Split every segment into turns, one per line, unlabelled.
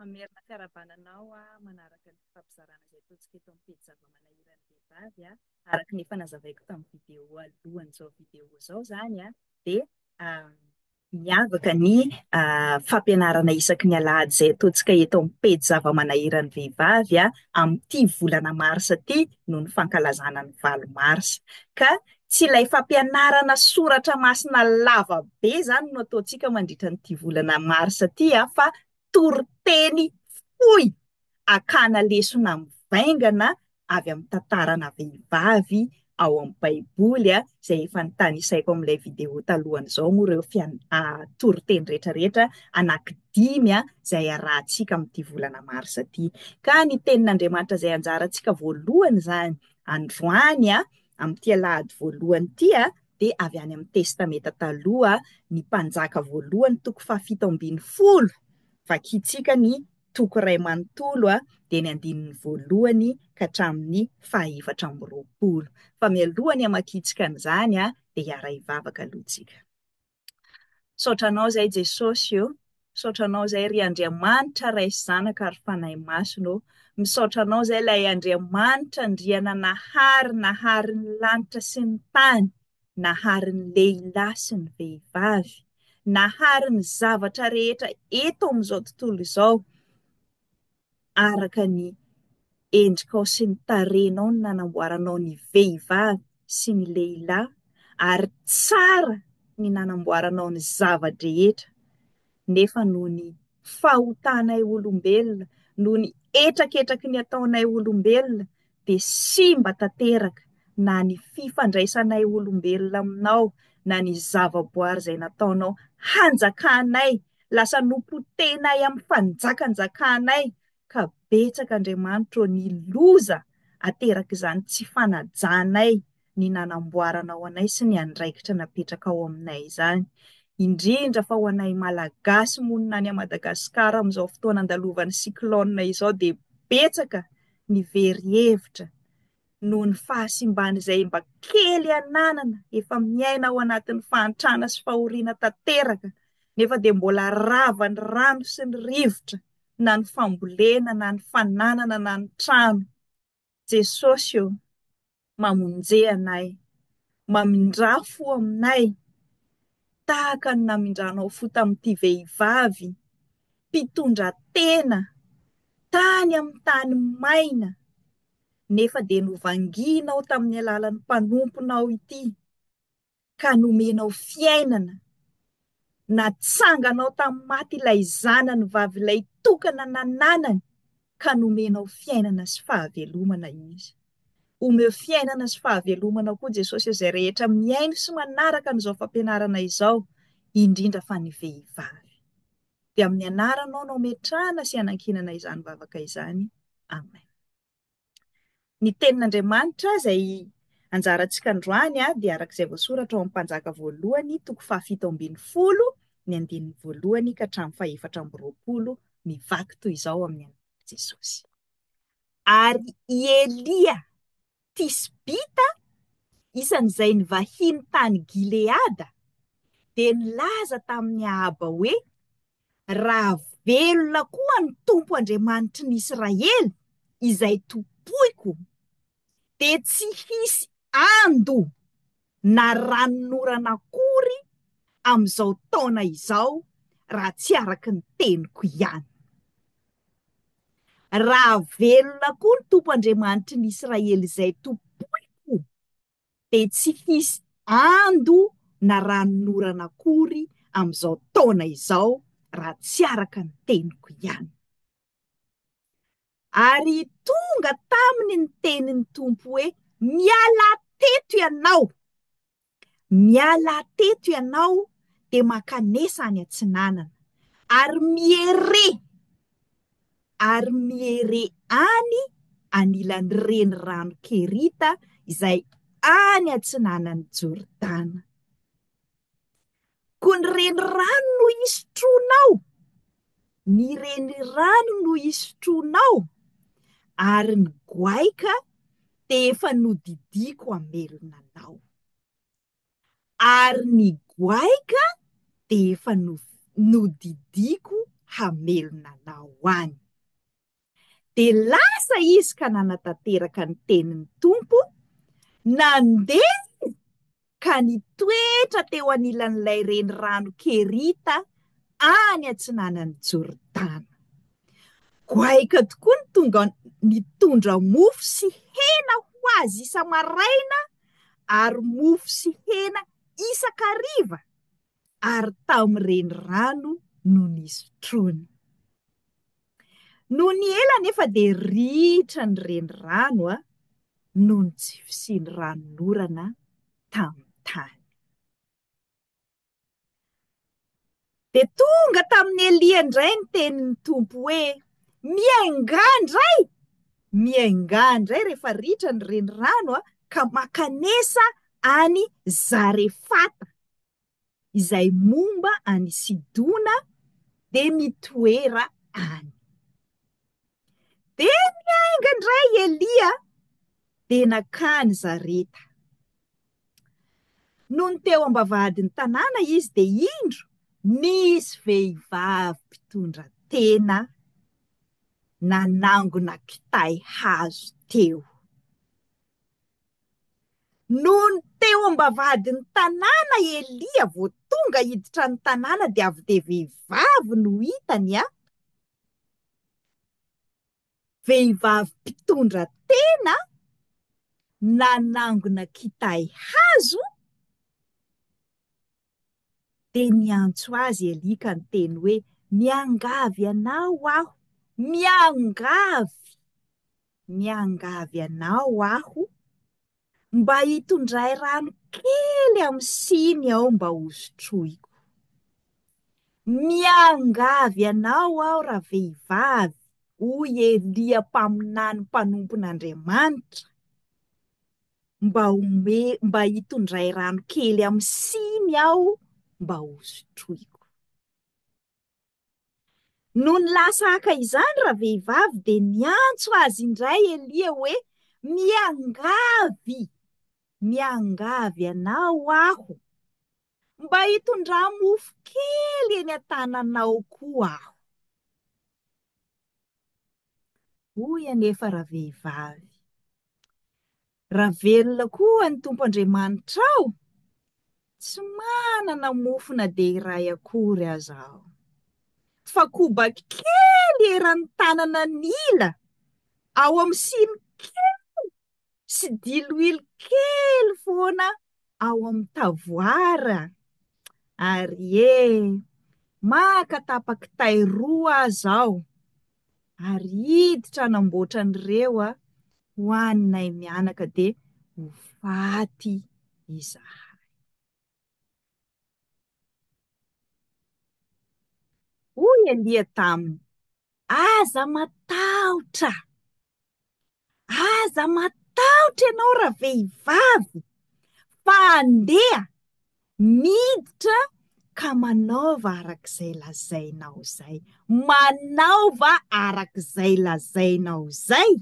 Mamerina fiarabananao manaraka ny fampizarana izay totsika eto amin'ny pejy zava-manahirany vehivavy araka ny efa nazavaiko tamin'ny vidéo alohan'izao vidéo izao zany dia miavaka ny fampianarana isaky ny alahady izay ataontsika eto amin'ny pejy zava-manahirany vehivavy amin'ity volana marsa ity noho ny fankalazana ny 8 marsa ka tsy ilay fampianarana soratra masina lava be zany no ataontsika mandritra n'ity volana marsa ity fa toriteny fohy akana lesona mivaingana avy amin'ny tantarana vehivavy ao amin'ny baiboly izay efa nitanisaiko amin'ilay vidéo talohan'izao moa ireo toriteny rehetrarehetra anankidimy izay arahantsika amin'ity volana marsa ity. Ka ny tenin'Andriamanitra izay anjarantsika voalohany zany androany amin'ity alahady voalohany ity dia avy any amin'ny testameta taloha ny mpanjaka voalohany toko 710 vakitsika ny toko 2 manontolo dia ny andininy voalohany ka hatramin'ny 420. Fa mialohany hamakitsika an'izany dia hiara hivavaka aloha tsika. Saotranao izay Jesosy io, saotranao izay ry Andriamanitra ray sy zanaka ary fanahy masino, misaotranao izay ilay Andriamanitra ndriana nahary ny lanitra sy ny tany, nahary ny lehilahy sy ny vehivavy, nahary ny zavatra rehetra eto amin'izao tontolo izao araka ny endrikao sy ny tarehinao ny nanamboaranao ny vehivavy sy ny lehilahy ary tsara ny nanamboaranao ny zava-drehetra nefa noho ny fahotanay olombelona, noho ny etraketraky ny ataonay olombelona dia simba tanteraka na ny fifandraisanay olombelona aminao na ny zavaboary izay nataonao hanjakanay, lasa nompotenay amin'ny fanjakanjakanay ka betsaka Andriamanitra ny loza ateraka izany tsy fanajanay ny nanamboaranao anay sy ny andraikitra napetraka ao aminay izany. Indrindra fa ho anay malagasy monina any Madagasikara amin'izao fotoana andalovan'ny cyclone izao dia betsaka ny very-hevitra noho ny fahasimbana izay mba kely ananana efa miaina ao anatin'ny fahantrana sy fahoriana tanteraka nefa dia mbola rava ny rano sy ny rivotra na ny fambolena na ny fananana na ny trano. Jesosy io mamonjೆ anay, mamindra fo aminay tahaka ny namindranao fo tamin'ity vehivavy mpitondra tena tany amin'ny tany maina nefa dia novanginao tamin'ny alalan'ny mpanomponao ity ka nomenao fiainana, natsanganao tamin'ny maty ilay zanany vavy ilay tokana nananany ka nomenao fiainana sy fahavelomana izy. Omeo fiainana sy fahavelomana koa Jesosy izay rehetra miaino sy manaraka an'izao fampianarana izao, indrindra fa ny vehivavy. Dia amin'ny anaranao no metrahana sy hanankinana izany vavaka izany. Amen. Ny tenin'Andriamanitra izay anjarantsika androany dia araka izay voasoratra ao amin'ny mpanjaka voalohany toko 7:10 ny andininy voalohany ka hatramin'ny 420 mivaky toy izao amin'ny anaran'i Jesosy. Ary Elia Tisbita isan'izay ny vahiny tany Gileada dia nilaza tamin'ny Ahaba hoe raha velona koa ny Tompo Andriamanitry ny Israely izay topoiko dia tsy hisy ando na ranonoran'akory amin'izao taona izao raha tsy araka ny teniko ihany. Raha velona koa ny Tompo Andriamanitry ny Israely izay topoiko dia tsy hisy ando na ranonoran'akory amin'izao taona izao raha tsy araka ny teniko ihany. Ary tonga taminy ny tenin'ny Tompo hoe miala teto ianao, miala teto ianao dia makanesa any Atsinanana ary mihere any anilan'ny renirano Kerita izay any Atsinanan'ny Jordana. Koa ny renirano no hisotroanao, ny renirano no hisotroanao ary ny goaika dia efa nodidiko hamelona anao. Ary ny goaika dia efa nodidiko hamelona anao any. De lasa izy ka nanatanteraka ny tenin'ny tompo, nandeha ka nitoetra teo anilan'ilay renirano Kerita any atsinanan'ny Jordana. Goaika tokoa ny tonga nitondra mofo sy hena ho azy isa-maraina ary mofo sy hena isan-kariva, ary tamin'ny renirano no nisotroany. No ny ela nefa de ritra ny renirano no ny tsy fisiany ranon'orana tamin'ny tany. De tonga tamin'ny Elia indray ny tenin'ny tompo hoe: miaingandray! Miaingandray rehefa ritra ny renirano ka makanesa any Zarefata, izay momba any Sidona, de mitoera any. De miaingandray Elia de nakany Zareta. No ny teo ambavahadin'ny tanàna izy de indro nisy vehivavy mpitondra tena nanangona kitay hazo teo. No ny teo ambavahadin'ny tanàna Elia vao tonga hiditra ny tanàna de avy de vehivavy no hitany vehivavy mpitondra tena nanangona kitay hazo, de niantso azy Elia ka ny teny hoe: miangavy anao aho, miangavy anao aho, mba hitondray rano kely amin'ny siny aho mba hosotroiko. Miangavy anao aho raha vehivavy, hoy Elia mpaminany mpanompon'Andriamanitra, mba hitondray rano kely amin'ny siny aho mba hosotroiko. No ny lasa haka izany raha vehivavy de niantso azy indray Elia hoe: miangavy anao aho, mba hitondra mofo kely eny an-tananao koa aho. Hoy anefa raha vehivavy: raha velona koa ny Tompo Andriamanitra aho, tsy manana mofo na de iray akory aza aho, fa koba kely eran'ny tanana nila, ao amin'ny siny kely sy diloilo kely foana ao amin'ny tavoara, ary maka tapa-kitay 2 aza aho, ary hiditra hanamboatra an'ireo ho aninay mianaka de ho faty izahay. Hoy Elia taminy: aza matahotra ianao raha vehivavy, fa andeha miditra ka manaova arak'izay lazainao zay. Manaova arak'izay lazainao zay,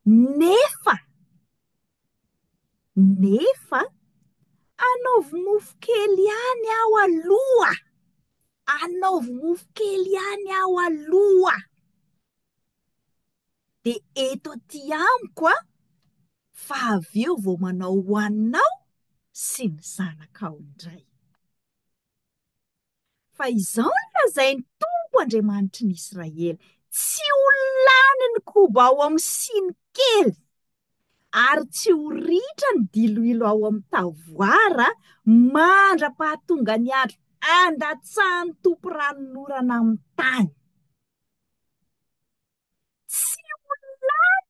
nefa anaovy mofo kely ihany aho aloha. Anaovy mofo kely ihany aho aloha. De eto aty amiko fa avy eo vao manao hoaninao sy ny zanakao indray. Fa izao ny lazain'ny Tompo Andriamanitry ny Israely: tsy ho lany ny koba ao amin'ny siny kely, ary tsy ho ritra ny diloilo ao amin'ny tavoara mandra-pahatonga ny andro andatsahan'ny tompo ranon'orana amin'ny tany. Tsy ho lany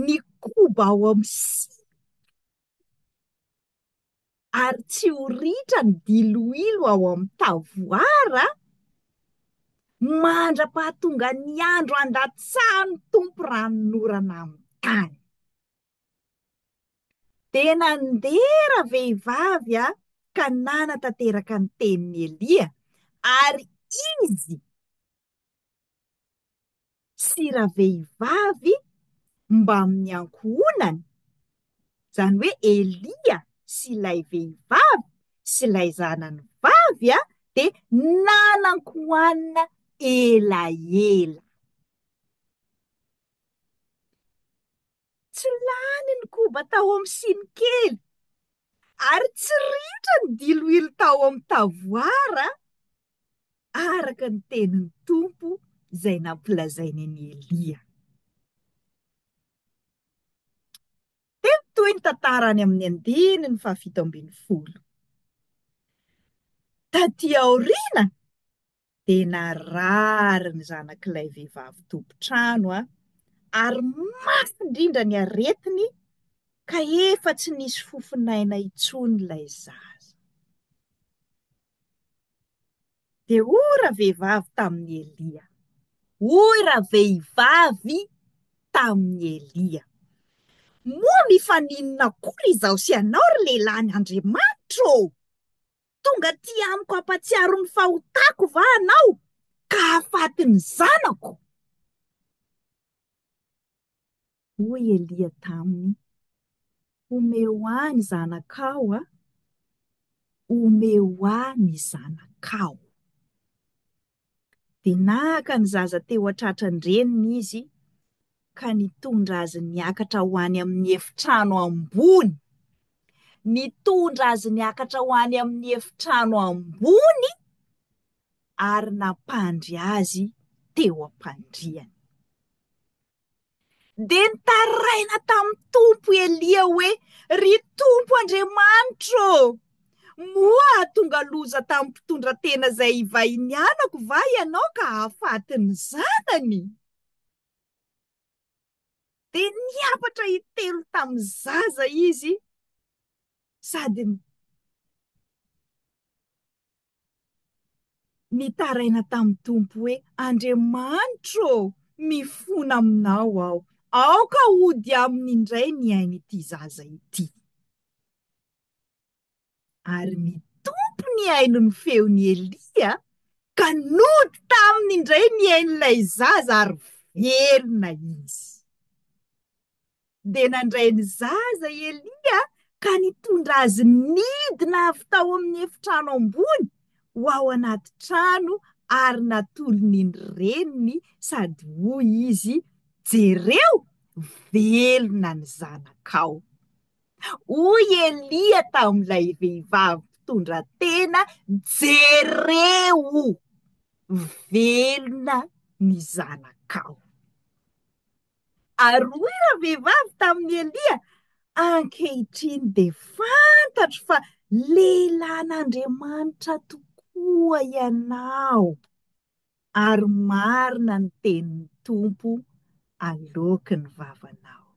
ny koba ao amin'ny siny, ary tsy ho ritra ny diloilo ao amin'ny tavoara mandra-pahatonga ny andro andatsahan'ny tompo ranon'orana amin'ny tany. De nandera vehivavy ka nanatanteraka ny tenin'ny Elia, ary izy sy raha vehivavy mba amin'ny ankohonany, zany hoe Elia sy ilay vehivavy sy ilay zanany vavy de nanankoanina elaela. Tsy lany ny koba tao amin'ny siny kely, ary tsy ritra ny diloilo tao amin'ny tavoara, araka ny tenin'ny tompo izay nampilazainy any Elia. Teny toy ny tantarany amin'ny 11. Taty aoriana dia narary ny zanak'ilay vehivavy tompontrano ary mafy indrindra ny aretiny ka efa tsy nisy fofinaina intsony ilay zaza. Dia hoy ravehivavy tamin'ny Elia, hoy ravehivavy tamin'ny Elia, moa mifaninona kory izaho sy anao ry lehilahin'Andriamanitra? Tonga ty amiko hampatsiaro ny fahotako va anao ka hafaty ny zanako? Hoy Elia taminy, omeo ahy ny zanakao omeo ahy ny zanakao. Dia naka ny zaza teo an-tratrandreniny izy ka nitondra azy niakatra ho any amin'ny efitrano ambony. Nitondra azy niakatra ho any amin'ny efitrano ambony ary nampandry azy teo am-pandriany. Dia nitaraina tamin'ny tompo Elia hoe, ry tompo Andriamanitra, moa tonga loza tamin'ny mpitondra tena izay ivahiny anako va ianao ka hafaty ny zanany? Dia niapatra hitelo tamin'ny zaza izy sady nitaraina tamin'ny tompo hoe, Andriamanitra, mifona aminao aho, aoka hody aminy indray ny ainy ity zaza ity. Ary ny tompo ny aino ny feon'ny Elia ka nody taminy indray ny ain'ilay zaza ary velona izy. Dia nandray ny zaza Elia ka nitondra azy nidina avy tao amin'ny efitrano ambony ho ao anaty trano ary natolony ny reniny sady hoy izy, jereo, velona ny zanakao. Hoy Elia tamin'ilay vehivavy mpitondra tena, jereo, velona ny zanakao. Ary hoy ravehivavy tamin'ny Elia, ankehitriny dia fantatro fa lehilahin'Andriamanitra tokoa ianao, ary marina ny tenin'ny tompo aloky ny vavanao.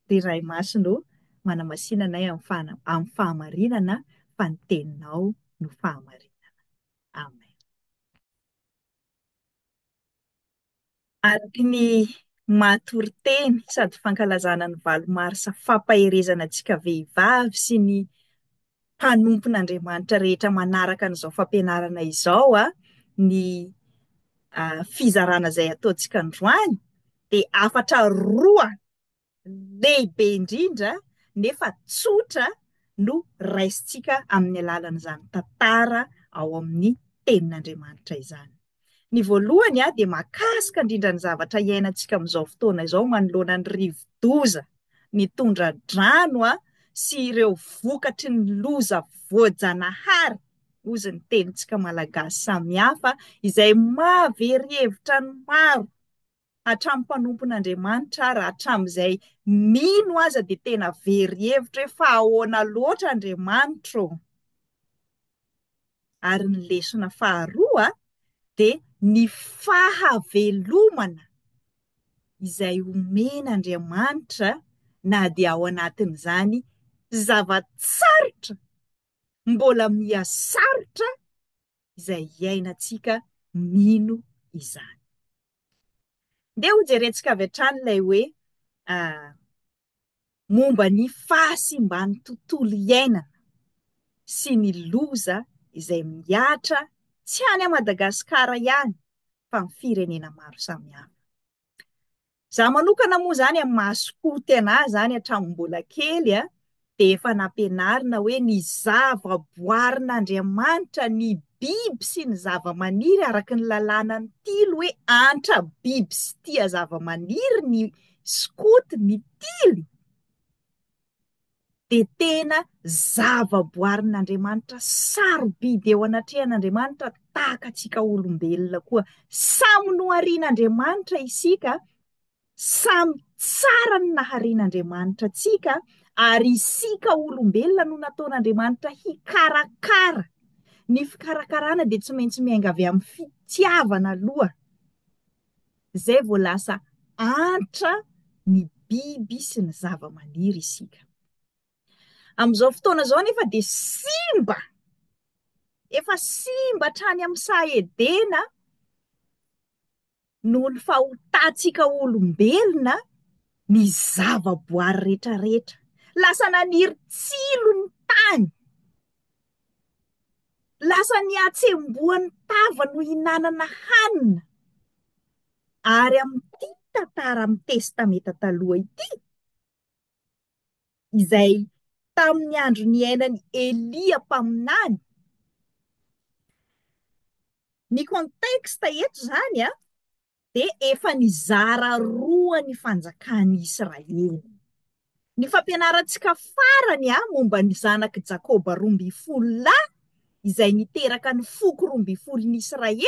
Ry Ray Masina, manamasina anay amin'ny fahamarinana fa ny teninao no fahamarinana. Amen. Araka ny matory-teny sady fankalazana ny valo-marisa fampaherezana antsika vehivavy sy ny mpanompon'Andriamanitra rehetra manaraka an'izao fampianarana izao, ny fizarana izay ataontsika androany, dia afatra roa lehibe indrindra nefa tsotra no raisintsika amin'ny alalan'izany tantara ao amin'ny tenin'Andriamanitra izany. Ny voalohany dia mahakasika indrindra ny zavatra iainantsika amin'izao fotoana izao manoloana ny rivo-doza, ny tondra-drano sy ireo vokatry ny loza voajanahary, hozy ny tenintsika malagasy samihafa, izay mahavery hevitra ny maro hatramin'ny mpanompon'Andriamanitra ary hatramin'izay mino aza dia tena very hevitra hoe fa ahoana loatra Andriamanitra. Ary ny lesona faharoa dia ny fahavelomana izay omen'Andriamanitra na dia ao anatin'izany zavatsarotra mbola mihasarotra izay iainantsika mino izany. Dia ho jerentsika avy hatrany ilay hoe momba ny fahasimban'ny tontolo iainana sy ny loza izay miatra tsy any a Madagasikara ihany fa amin'ny firenena maro samihafa. Zaho manokana moa zany amin'ny mahasokoty anahy zany hatramin'ny mbola kely dia efa nampianarina hoe ny zava-boarin'Andriamanitra, ny biby sy ny zava-maniry araka ny lalàna ny tilo hoe antra biby sy tia zava-maniry ny skoty ny tily dia tena zava-boarin'Andriamanitra sarobidy eo anatrehan'Andriamanitra tahaka antsika olombelona koa. Samy noharian'Andriamanitra isika, samy tsara ny naharian'Andriamanitra antsika, ary isika olombelona no nataon'Andriamanitra hikarakara. Ny fikarakarana dia tsy maintsy miainga avy amin'ny fitiavana aloha. Izay vao lasa antra ny biby sy ny zava-maniry isika. Amin'izao fotoana izao nefa dia simba, efa simba hatrany amin'ny Sahedena noho ny fahotantsika olombelona ny zava-boary rehetrarehetra. Lasa naniry tsilo ny tany, lasa niatsembohan'ny tava no hinanana hanina. Ary amin'ity tantara amin'ny testameta taloha ity, izay tamin'ny andro niainan'i Elia mpaminany, ny konteksta eto zany dia efa nizara roa ny fanjakan'i Israely. Ny fampianarantsika farany momba ny zanaky Jakoba 12 lahy izay niteraka ny foko 12 ny Israely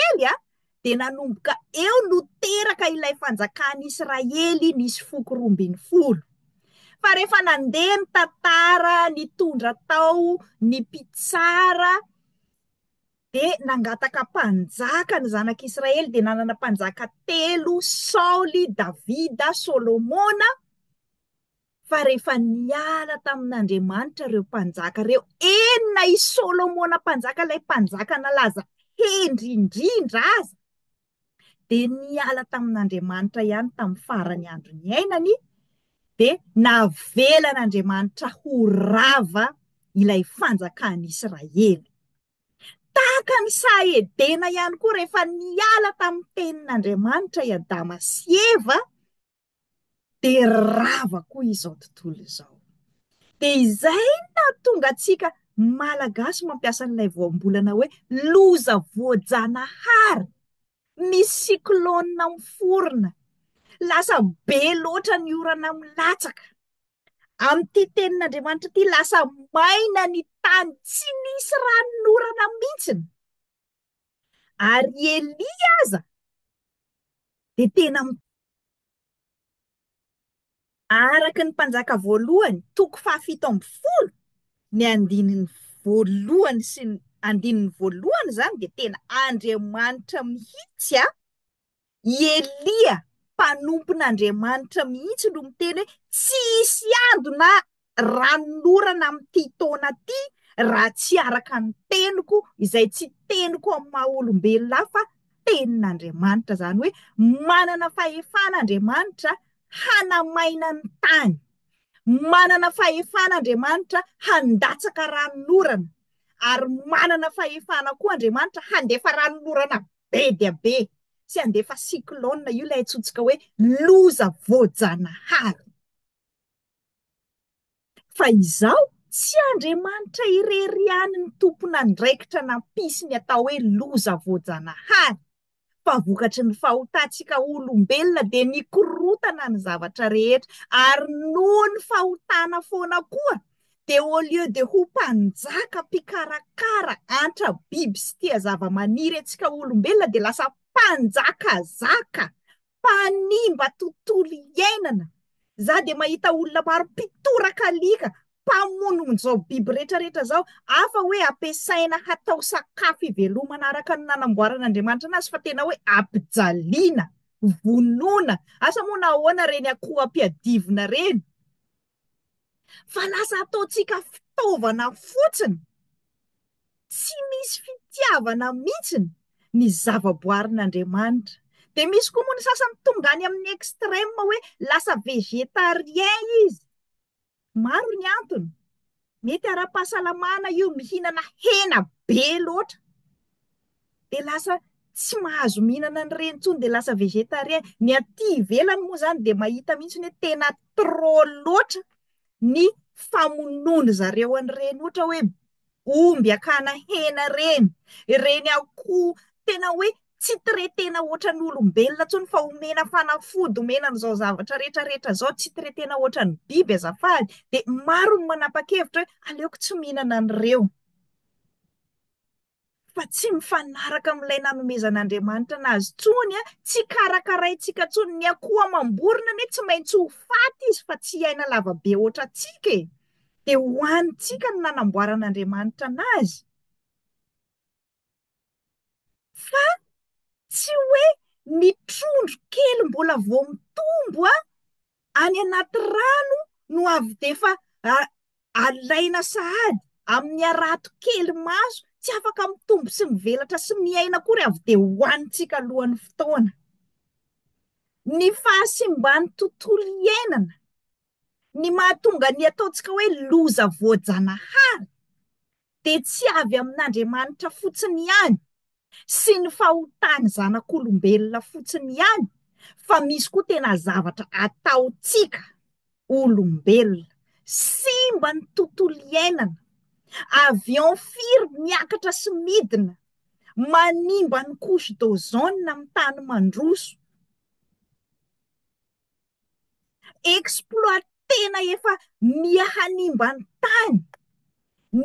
dia nanomboka eo no teraka ilay fanjakan'i Israely nisy foko 12. Fa rehefa nandeha ny tantara, nitondra tao, ny mpitsara, dia nangataka mpanjaka ny zanak'Israely dia nanana mpanjaka 3: Saoly, Davida, Solomona. Fa rehefa niala tamin'Andriamanitra ireo mpanjaka ireo, enina i Solomona mpanjaka, ilay mpanjaka nalaza hendrindrindra aza, dia niala tamin'Andriamanitra ihany tamin'ny farany andro ny ainany, dia navelan'Andriamanitra ho rava ilay fanjakan'Israely. Tahaka ny Sahedena ihany koa rehefa niala tamin'ny tenin'Andriamanitra i Adama sy Eva, dia rava koa izao tontolo izao. Dia izay nahatonga antsika malagasy mampiasa an'ilay voambolana hoe loza voajanahary, misy siklôna miforona, lasa be loatra ny orana milatsaka. Amin'ity tenin'Andriamanitra ity lasa maina ny tany, tsy nisy ranon'orana mihitsiny. Ary Elia aza dia tena araka ny mpanjaka voalohany, toko 7 ny andininy voalohany sy ny andininy voalohany zany dia tena Andriamanitra mihitsy Elia mpanompon'Andriamanitra mihitsy no miteny hoe tsisy ando na ranon'orana amin'ity taona ity raha tsy araka ny teniko, izay tsy teniko amin'ny maha olombelona fa tenin'Andriamanitra, zany hoe manana fahefana Andriamanitra hanamaina ny tany, manana fahefana Andriamanitra handatsaka ranon'orana, ary manana fahefana koa Andriamanitra handefa ranon'orana be dia be, sy handefa siklôna, io ilay atsotsika hoe loza voajanahary. Fa izao tsy Andriamanitra irery ihany ny tompona andraikitra nampisy ny atao hoe loza voajanahary, fa vokatry ny fahotantsika olombelona dia nikorotana ny zavatra rehetra, ary noho ny fahotana foana koa dia au lieu de ho mpanjaka mpikarakara antra biby sy tia zava-maniry antsika olombelona, dia lasa mpanjaka zaka, mpanimba tontolo iainana. Za dia mahita olona maro mpitoraka alika, mpamono izao biby rehetrarehetra zao, afa hoe ampiasaina hatao sakafo ivelomana araka ny nanamboaran'Andriamanitra anazy, fa tena hoe ampijaliana, vonoina. Asa moa nahoana reny akoho ampiadivina reny? Fa lasa ataontsika fitaovana fotsiny, tsy misy fitiavana mihitsiny ny zava-boarin'Andriamanitra. Dia misy koa moa ny sasany tonga any amin'ny extrême hoe lasa végétarien izy. Maro ny antony, mety ara-pahasalamana io, mihinana hena be loatra, dia lasa tsy mahazo mihinana an'ireny intsony, dia lasa végétarien. Ny aty ivelany moa zany dia mahita mihitsy ny tena trop loatra ny famonoana zareo an'ireny, ohatra hoe omby akana hena reny akoho tena hoe tsy tiretena ohatran'ny olombelona tsony fa omena fanafody omena n'izao zavatra rehetrarehetra zao tsy tiretena ohatran'ny biby azafady de maro ny manapa-kevitra hoe aleoko tsy mihinana an'ireo fa tsy mifanaraka amin'ilay nanomezan'Andriamanitra anazy tsony a tsy karakaraintsika tsony ny akoho amam-borona anie tsy maintsy ho faty izy fa tsy aina lavabe oatra atsika e de hoanitsika no nanamboaran'Andriamanitra anazy fa tsy hoe ny trondro kely mbola vao mitombo a any anaty rano no avy defa alaina sahady amin'ny arato kely maso tsy afaka mitombo sy mivelatra sy miaina kory avy de hoanitsika alohan'ny fotoana ny fahasimban'ny tontolo iainana ny mahatonga ny ataontsika hoe loza voajanahary de tsy avy amin'Andriamanitra fotsiny ihany sy ny fahotany zanak'olombelona fotsiny ihany fa misy koa tena zavatra ataotsika olombelona simba ny tontolo iainana avion firy miakatra sy midina manimba ny couche d'ozone amin'ny tany mandroso exploitena efa miahanimba ny tany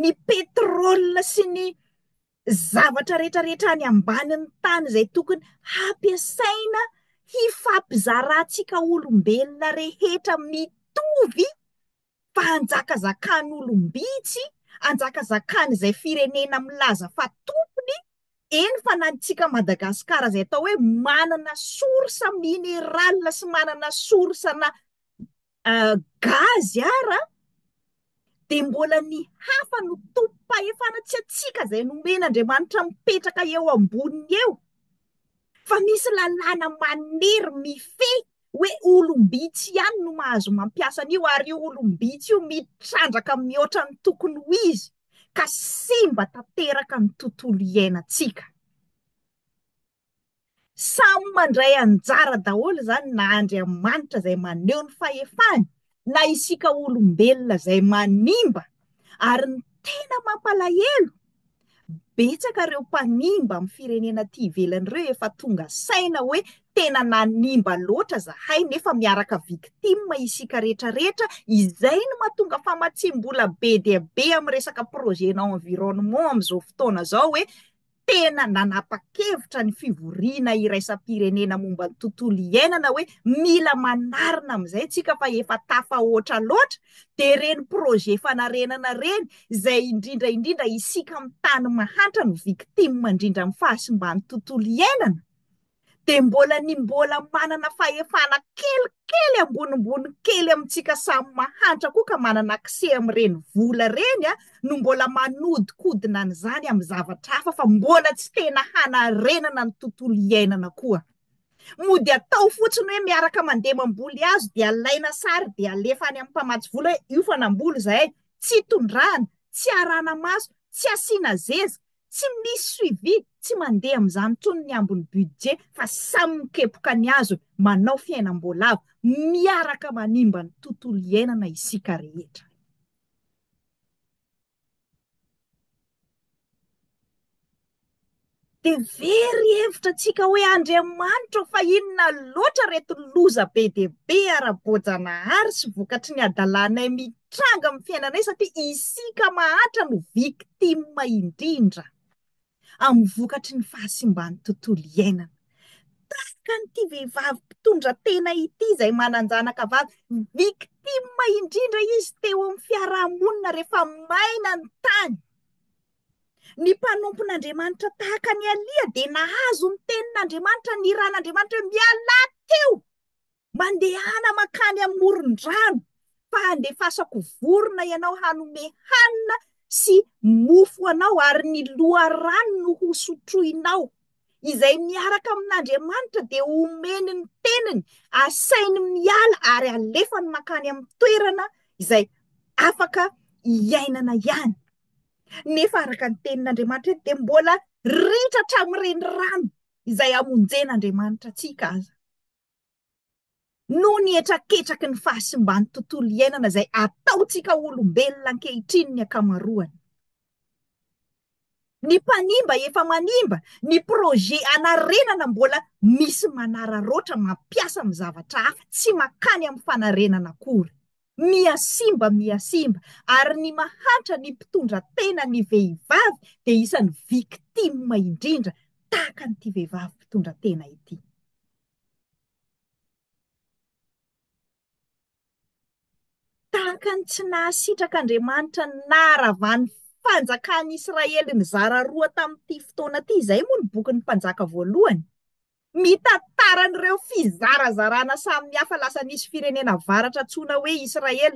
ny petrôla sy ny zavatra rehetrarehetra any ambanin'ny tany zay tokony hampiasaina hifampizarantsika olombelona rehetra mitovy fa anjakazaka'olombitsy anjakazakany zay firenena milaza fa tompony eny fa nantsika Madagasikara zay atao hoe manana sorsa minerala sy manana sorsana gazy ara de mbola ny hafa no tompo-pahefana tsy atsika zay nomen'Andriamanitra mipetraka eo amboniny eo fa misy lalàna maniry mifehy hoe olombitsy ihany no mahazo mampiasa an'io ary io olombitsy io mitrandraka mihoatra ny tokony ho izy ka simba tanteraka ny tontolo iainantsika samy mandray anjara daholo zany na Andriamanitra zay maneho ny fahefany na isika olombelona zay manimba ary ny tena mampalahelo betsaka ireo mpanimba amin'ny firenena ty ivelan'ireo efa tonga saina hoe tena nanimba loatra zahay nefa miaraka victime isika rehetrarehetra izay no mahatonga famatsim-bola be dia be amin'ny resaka projet environnement amin'izao fotoana zao hoe tena nanapa-kevitra ny fivoriana iraisam-pirenena momba ny tontolo iainana hoe mila manarina amin'izay tsika fa efa tafahoatra loatra de reny projet fanarenana reny zay indrindra isika amin'ny tany mahantra no victime indrindra amin'ny fahasimban'ny tontolo iainana de mbola manana fahefana kelikely ambonimbony kely amintsika samy mahantra koa ka manana akse amin'ireny vola reny a no mbola manodikodina an'izany amin'ny zavatra hafa fa mbola tsy tena hanarenana ny tontolo iainana koa mody atao fotsiny hoe miaraka mandeha mamboly azo de alaina sary de alefa any amin'ny mpamatsy vola hoe io fanamboly zahay tsy tondrahana tsy arana maso tsy asiana zeza tsy misy suivi tsy mandeha amin'izany tsony ny ambony budget fa samy mikepoka ny azo manao fiainam-boalavo miaraka manimba ny tontolo iainana isika rehetra de very hevitra atsika hoe Andriamanitra fa inona loatra reto loza be dia be ara-boajanahary sy vokatry ny adalanay mitranga amin'ny fiainanay satria isika mahatra no victime indrindra amin'ny vokatry ny fahasimban'ny tontolo iainana tahaka n'ity vehivavy mpitondra tena ity zay mananjanaka vavy victime indrindra izy teo amin'ny fiarahamonina rehefa maina ny tany ny mpanompon'Andriamanitra tahaka ny Alia de nahazo ny tenin'Andriamanitra ny ran'Andriamanitra hoe miala teo mandehana makany amin'ny moron-drano fa handefasako vorona ianao hanome hanina sy mofo anao ary ny loharano no hosotroinao izay miaraka amin'Andriamanitra de omeny ny teniny asainy miala ary alefany makany amin'ny toerana izay afaka iainana ihany nefa araka ny tenin'Andriamanitra de mbola ritatra amin'ireny rano izay amonjen'Andriamanitra atsika aza no ny etraketraky ny fahasimban'ny tontolo iainana zay ataotsika olombelona ankehitriny ny akamaroany Ny mpanimba efa manimba, ny projet anarenana mbola misy manararoatra mampiasa amin'ny zavatra hafa, tsy makany amin'ny fanarenana akory. Miasimba, miasimba. Ary ny mahantra ny mpitondra tena ny vehivavy dia isan'ny victime indrindra tahaka nyity vehivavy mpitondra tena ity. Tahaka ny tsy nahasitrak'Andriamanitra naravany fanjakan'i Israely mizara roa tamin'ity fotoana ity, izay moa ny boky ny mpanjaka voalohany. Mitantara an'ireo fizarazarana samihafa, lasa nisy firenena avaratra antsoina hoe Israely,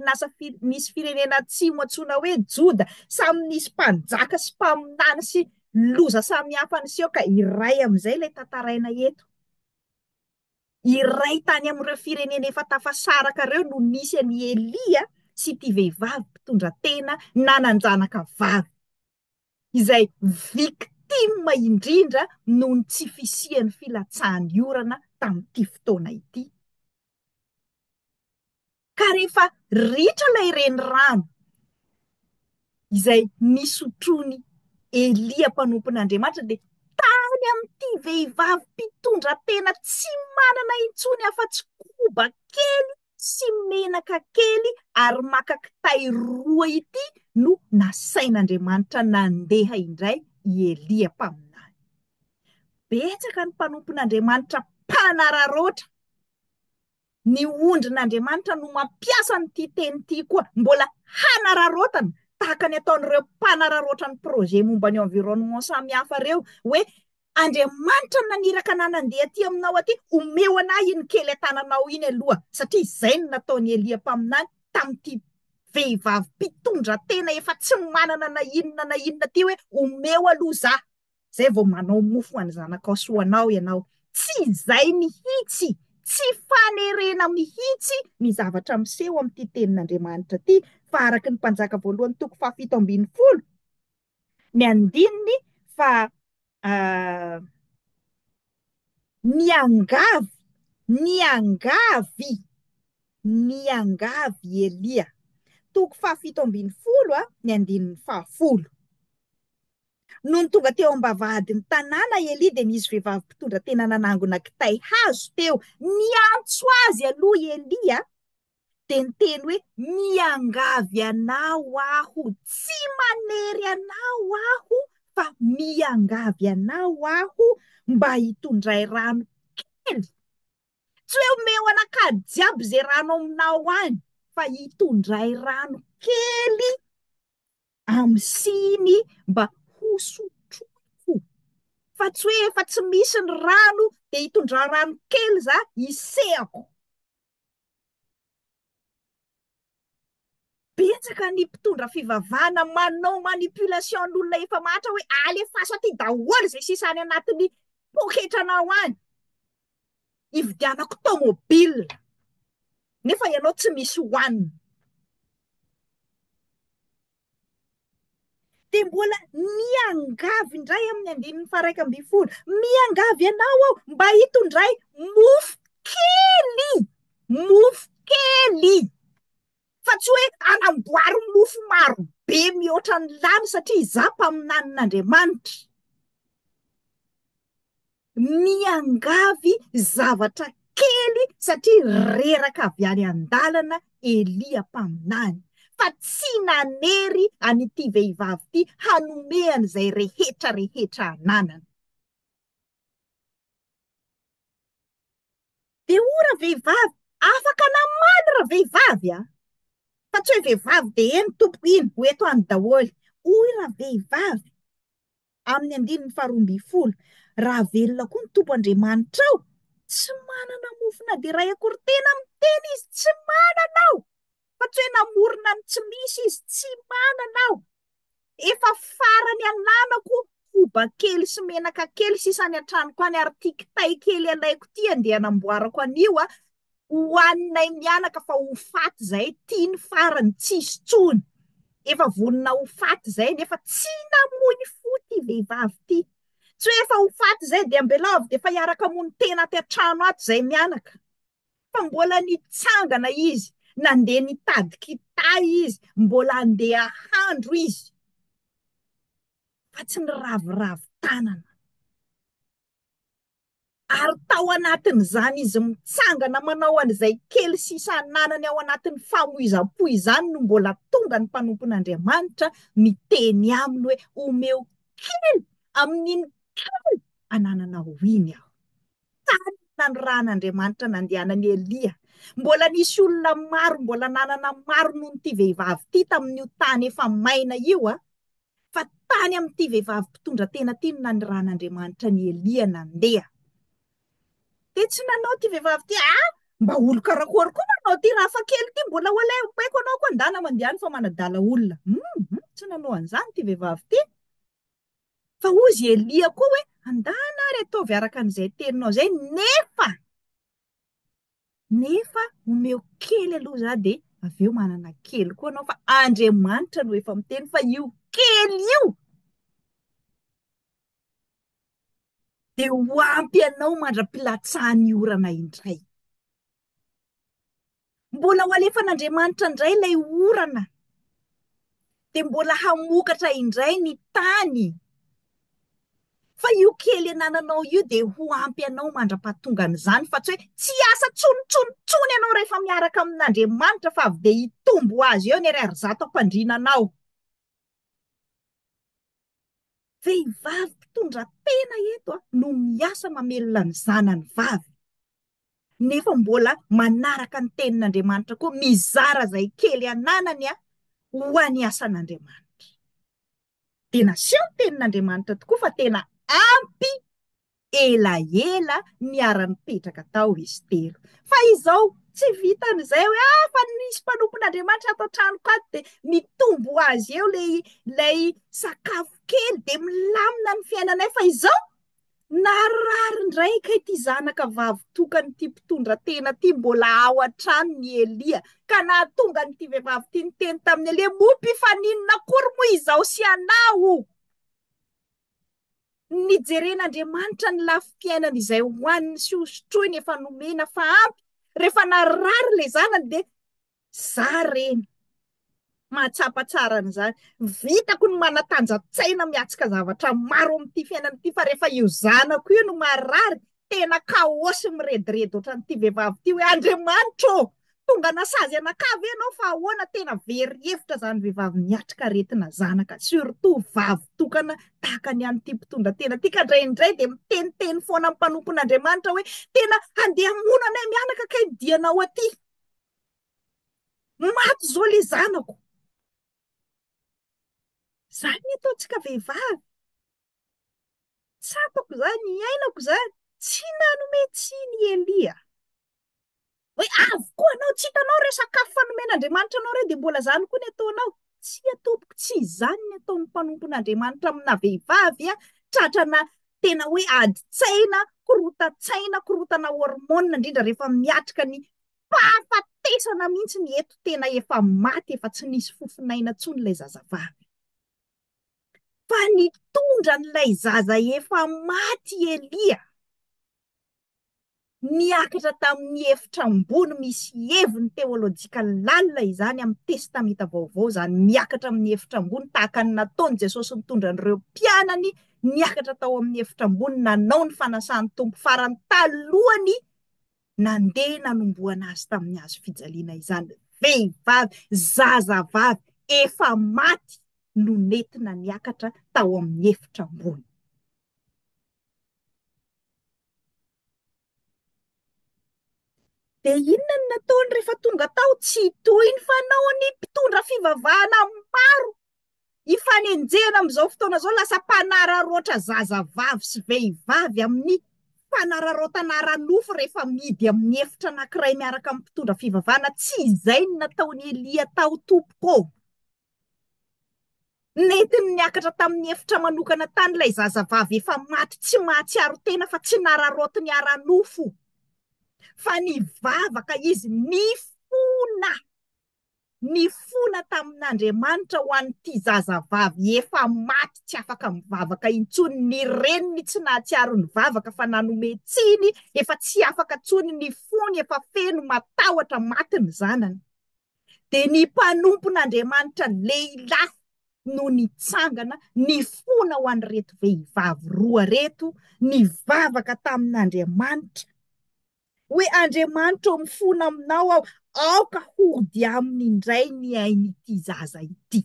nisy firenena atsimo antsoina hoe Joda, samy nisy mpanjaka sy mpaminany sy loza samihafa niseho, ka iray amin'izay ilay tantaraina eto. Iray tany amin'ireo firenena efa tafasaraka ireo no nisy an'i Elia sy ity vehivavy mpitondra tena nananjanaka vavy, izay victime indrindra noho ny tsy fisian'ny filatsahany orana tamin'ity fotoana ity. Ka rehefa ritra ilay renirano izay nisotrony Elia mpanompon'Andriamanitra, dia tany amin'ity vehivavy mpitondra tena tsy manana intsony afa-tsy koba kely sy menaka kely ary maka kitay roa ity no nasain'Andriamanitra nandeha indray i Elia mpaminany. Betsaka ny mpanompon'Andriamanitra mpanararoatra, ny ondrin'Andriamanitra no mampiasa n'ity teny ity koa mbola hanararotana, tahaka ny ataon'ireo mpanararoatra ny projet momba ny environnement samihafa ireo, hoe Andriamanitra naniraka nanandeha aty aminao aty, omeo anahy iny kely atananao iny aloha, satria izay no nataony Elia mpaminany tamin'ity vehivavy mpitondra tena efa tsy manana na inona ty, hoe omeo aloha za, zay vao manao mofo any zanakao soanao ianao. Tsy izay mihitsy, tsy fanerena mihitsy ny zavatra miseho amin'ity tenin'Andriamanitra ty, fa araky ny mpanjaka voalohany toko 7:10 ny andininy fa niangavy Elia, toko 7:10 ny andininy 10. Noho tonga teo ambavahadin'ny tanàna Elia, dia nisy vehivavy mpitondra tena nanangona kitay hazo teo, niantso azy aloha Elia, dia niteny hoe miangavy anao aho, tsy manery anao aho, fa miangavy anao aho mba hitondray rano kely, tsy hoe omeo anakady jiaby zay rano aminao any, fa hitondray rano kely amin'ny siny mba hosotroiko, fa tsy hoe efa tsy misy ny rano dia hitondra rano kely za isehako. Betsaka ny mpitondra fivavahana manao manipulation n'olona efa matra, hoe alefaso aty daholo zay sisany anatin'ny poketranao any, ividianako tomobile, nefa ianao tsy misy hoanina. Dia mbola miangavy indray amin'ny andininy 1:10, miangavy anao aho mba hitondray mofo kely, fa tsy hoe anamboary mofo maro be mihoatra ny lany, satria za mpaminanin'Andriamanitra. Miangavy zavatra kely satria reraka avy any an-dalana Elia mpaminany, fa tsy nanery an'ity vehivavy ity hanomeany izay rehetra ananana. Dia ora vehivavy, afaka namaly ra vehivavy fa tsy hoe vehivavy dia eny tompoko iny ho eto any daholy. Hoy ra vehivavy amin'ny andininy 12, raha velona koa ny tompo Andriamanitra ao, tsy manana mofona dia iray akory tena miteny izy, tsy mananao, fa tsy hoe namorona ny tsy misy izy, tsy mananao, efa farany ananako koba kely sy menaka kely sisany antranoko any, ary ty kitay kely alaiko ty andeha anamboarako anio hoaninay mianaka, fa ho faty zay, ty ny farany tsisy tsony, efa vonona ho faty zay, nefa tsy namoy fo ty vehivavy ty, tsy hoe efa ho faty zay dia ambelaovy dia fa hiaraka mony tena ty an-trano ato zay mianaka, fa mbola nitsangana izy, nandeha nitady kitay izy, mbola andeha handro izy, fa tsy ny ravoravo tanana. Ary tao anatin'izany izy mitsangana manao an'izay kely sisananany ao anatin'ny famoiza-po izany no mbola tonga ny mpanompon'Andriamanitra miteny aminy hoe omeo kely amin'iny kely ananana hoiny aho. Tany nanorahan'Andriamanitra nandehanan'i Elia. Mbola nisy olona maro, mbola nanana maro noho n'ity vehivavy ity tamin'io tany efa maina io fa tany amin'ity vehivavy mpitondra tena ity no nanorahan'Andriamanitra ny Elia nandeha. Dia tsy nanao ty vehivavy ty, mba olo karakory koa manao ty raha fa kely ty, mbola ho alay baiko anao koa andana mandehany fa manadala olona. Tsy nanao an'izany ty vehivavy ty. Fa ozy Elia koa hoe andana ary ataovy araka an'izay teninao zay, nefa omeo kely aloha za dia avy eo manana kely koa anao, fa Andriamanitra no efa miteny fa io kely io dia ho ampy anao mandra-pilatsahany orana indray. Mbola ho alefan'Andriamanitra indray ilay orana, dia mbola hamokatra indray ny tany. Fa io kely anananao io dia ho ampy anao mandra-pahatonga an'izany, fa tsy hoe tsy asa tsony ianao rehefa miaraka amin'Andriamanitra fa avy dia hitombo azy eo ny ariary zato ampandrinanao. Vehivavy mpitondra tena eto no miasa mamelona ny zanany vavy, nefa mbola manaraka ny tenin'Andriamanitra koa, mizara izay kely ananany ho any asan'Andriamanitra. Tena seho ny tenin'Andriamanitra tokoa fa tena ampy elaela niara-nipetraka tao izy telo. Fa izao tsy vitan'izay hoe fa nisy mpanompon'Andriamanitra ato an-tranoko ato dia mitombo azy eo lay sakafo kely dia milamina ny fiainanay, fa izao narary indray kay ty zanaka vavy tokany ty mpitondra tena ty mbola ao an-trano ny Elia, ka nahatonga nyty vehivavy ty niteny tamin'ny Elia, moa akory moa izao sy anao? Nijeren'Andriamanitra ny lafim-piainana izay hoaniny sy hosotroiny efa nomena, fa ampy rehefa narary le zanany dia za reny mahatsapa tsara an'izany, vitako ny manatanjatsaina miatsika zavatra maro amin'ity fiainana ity, fa rehefa io zanako io no marary, tena kaosy mirediredy ohatran'ity vehivavy ty hoe Andriamanitra tonga nasazy anakavy ianao fa ahoana, tena very hevitra zany vehivavy miatrika aretina zanaka, surtout vavy tokana tahaka ny an'ity mpitondra tena ty, ka indraindray dia miteniteny foana amin'ny mpanompon'Andriamanitra hoe tena handeha hamono anay mianaka kay dianao aty, maty zao le zanako. Zany ataontsika vehivavy, tsapako zany, iainako zany, tsy nanome tsiny Elia hoe avy koa anao, tsy hitanao re sakafo fanomen'Andriamanitra anao re dia mbola zany koa ny ataonao. Tsy atopoko, tsy izany ny ataon'ny mpanompon'Andriamanitra amina vehivavy tratrana tena hoe adi-tsaina, korotana hormone, indrindra rehefa miatrika ny fahafatesana mihitsy ny eto tena efa maty, efa tsy nisy fofinaina tsony ilay zazavavy. Fa nitondra n'ilay zaza efa maty Elia, niakatra tamin'ny efitra ambony, misy heviny teolojika lalina izany amin'ny testamenta vaovao zany, miakatra amin'ny efitra ambony tahaka ny nataony Jesosy nitondra an'ireo mpianany, niakatra tao amin'ny efitra ambony, nanao ny fanasany tompo farany talohany nandeha nanomboana azy tamin'ny hazo fijaliana izany. Vehivavy, zazavavy efa maty no nentina niakatra tao amin'ny efitra ambony. Dia inona no nataony rehefa tonga tao? Tsy tohiny fanao ny mpitondra fivavahana maro, ifanenjehana amin'izao fotoana izao, lasa mpanararoatra zazavavy sy vehivavy amin'ny mpanararaotana ara-nofo rehefa midy amin'ny efitra anankiray miaraka amin'ny mpitondra fivavahana. Tsy izay no nataony Elia tao tompoko. Netiny niakatra tamin'ny efitra manokana tany ilay zazavavy efa maty, tsy mahatsiaro tena fa tsy nararoatiny ara-nofo, fa nivavaka izy, nifona tamin'Andriamanitra ho an'ity zazavavy efa maty, tsy afaka mivavaka intsony. Ny reniny tsy nahatsiaro ny vavaka fa nanome tsiny, efa tsy afaka tsony, nifony, efa feno matahotra, maty ny zanany. Dia ny mpanompon'Andriamanitra lehilahy no nitsangana ny fona ho an'ny reto vehivavy roa reto nivavaka tamin'Andriamanitra hoe Andriamanitra o mifona aminao aho, aoka hody aminy indray ny ain'ity zaza ity,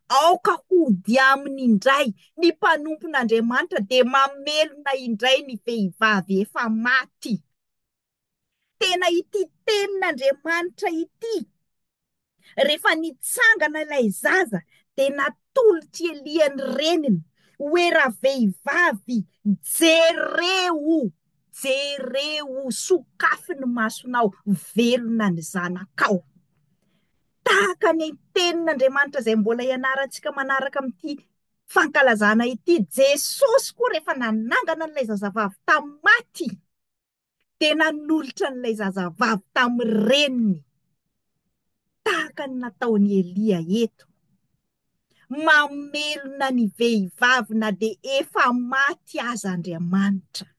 aoka hody aminy indray ny mpanompon'Andriamanitra dia mamelona indray ny vehivavy efa maty. Tena ity tenin'Andriamanitra ity rehefa nitsangana ilay zaza dia natolotra Eliany reniny hoe raha vehivavy jereo sokafy ny masonao, velona ny zanakao. Tahaka ny tenin'Andriamanitra izay mbola ianarantsika manaraka amin'ity fankalazana ity, Jesosy koa rehefa nanangana n'ilay zazavavy tamin'ny maty dia nanolotra n'ilay zazavavy tamin'ny reniny, tahaka ny nataony Elia eto, mamelona ny vehivavy na dia efa maty aza Andriamanitra.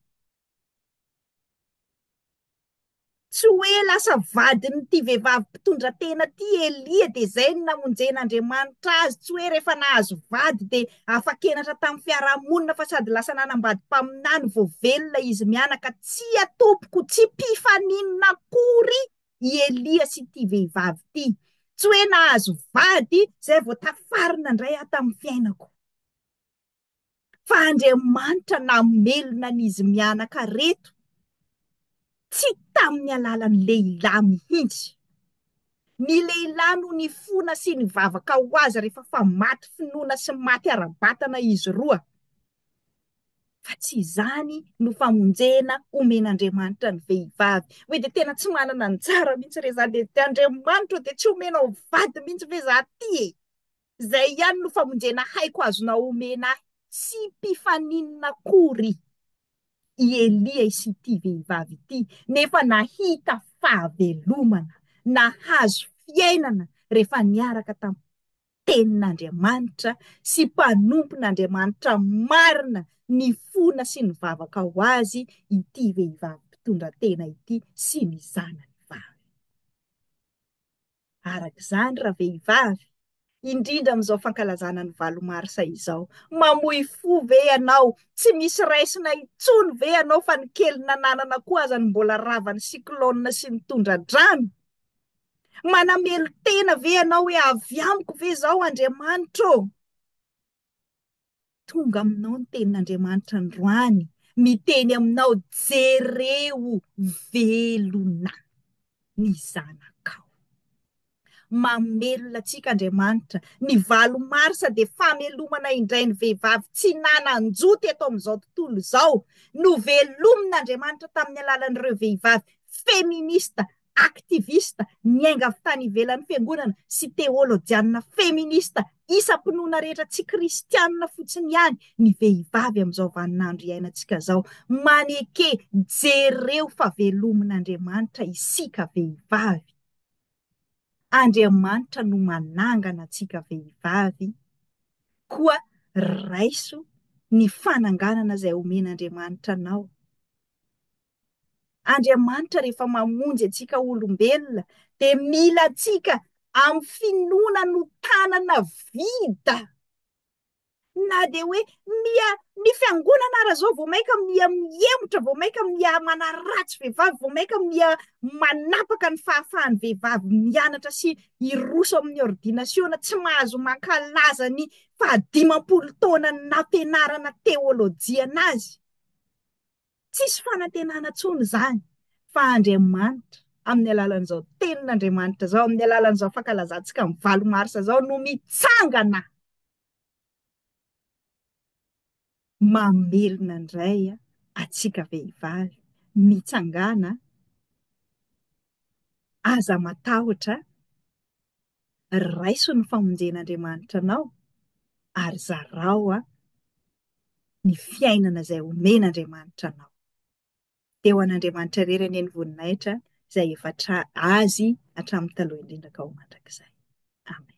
Tsy hoe lasa vadin'ity vehivavy mpitondra tena ty Elia dia izay no namonjen'Andriamanitra azy, tsy hoe rehefa nahazo vady dia afa-kenatra tamin'ny fiarahamonina fa sady lasa nanambady-paminany vao velona izy mianaka. Tsy atopoko, tsy mpifaninana akory i Elia sy ity vehivavy ity. Tsy hoe nahazo vady izay vao tafarina indray aho tamin'ny fiainako, fa Andriamanitra namelona n'izy mianaka reto, tsy tamin'ny alalan'ny lehilahy mihitsy. Ny lehilahy no nifona sy nivavaka ho azy rehefa fa maty finoana sy maty ara-batana izy roa. Fa tsy izany no famonjena omen'Andriamanitra ny vehivavy. Hoe dia tena tsy manana anjara mihitsy re zany dia Andriamanitra dia tsy omenao vady mihitsy ve za ty e. Izay ihany no famonjena haiko azonao omena ahy. Tsy mpifaninana akory i Elia sy ity vehivavy ity, nefa nahita fahavelomana, nahazo fiainana rehefa niaraka tamin'ny tenin'Andriamanitra sy mpanompon'Andriamanitra marina nifona sy nivavaka ho azy ity vehivavy mpitondra tena ity sy ny zanany vavy. Arak'izany raha vehivavy, indrindra amin'izao fankalazana ny valomarsa izao, mamoy fo ve ianao? Tsy misy raisina intsony ve ianao fa ny kely nananana koa aza ny mbola ravany siklôna sy ny tondra-drano? Manamelo tena ve ianao hoe avy amiko ve zao Andriamanitra? Tonga aminao ny tenin'Andriamanitra androany, miteny aminao, jereo velona ny zanakao. Mamelona antsika Andriamanitra. Ny valomarsa dia famelomana indray ny vehivavy tsy nanan-joty eto amin'izao tontolo izao. Novelomin'Andriamanitra tamin'ny alalan'ireo vehivavy feminista, aktivista, niainga avy tany ivelan'ny fiangonana sy teolojianina feminista, isam-pinoana rehetra tsy kristianina fotsiny ihany. Ny vehivavy amin'izao vaninandro iainantsika izao maneke jereo favelomin'Andriamanitra isika vehivavy. Andriamanitra no manangana antsika vehivavy, koa raiso ny fananganana izay omen'Andriamanitra anao. Andriamanitra rehefa mamonjy antsika olombelona dia mila antsika amin'ny finoana no tanana vida. Na dia hoe ny fiangonana ara zao vao maika miemotra, vao maika manaratsy vehivavy, vao maika manapaka ny fahafahan'ny vehivavy mianatra sy iroso amin'ny ordinasiona, tsy mahazo mankalaza ny 50 taona nampianarana teolojia anazy. Tsisy fanantenana intsony izany, fa Andriamanitra amin'ny alalan'izao tenin'Andriamanitra zao, amin'ny alalan'izao fankalazantsika ny valomarsa zao no mitsangana mamelona indray atsika vehivavy, mitsangana aza matahotra, raiso ny famonjen'Andriamanitra anao, ary zarao ny fiainana izay omen'Andriamanitra anao. Dia ho an'Andriamanitra irery anie ny voninahitra izay efatra azy hatramin'ny taloha indrindra ka ho mandrakizay. Amen.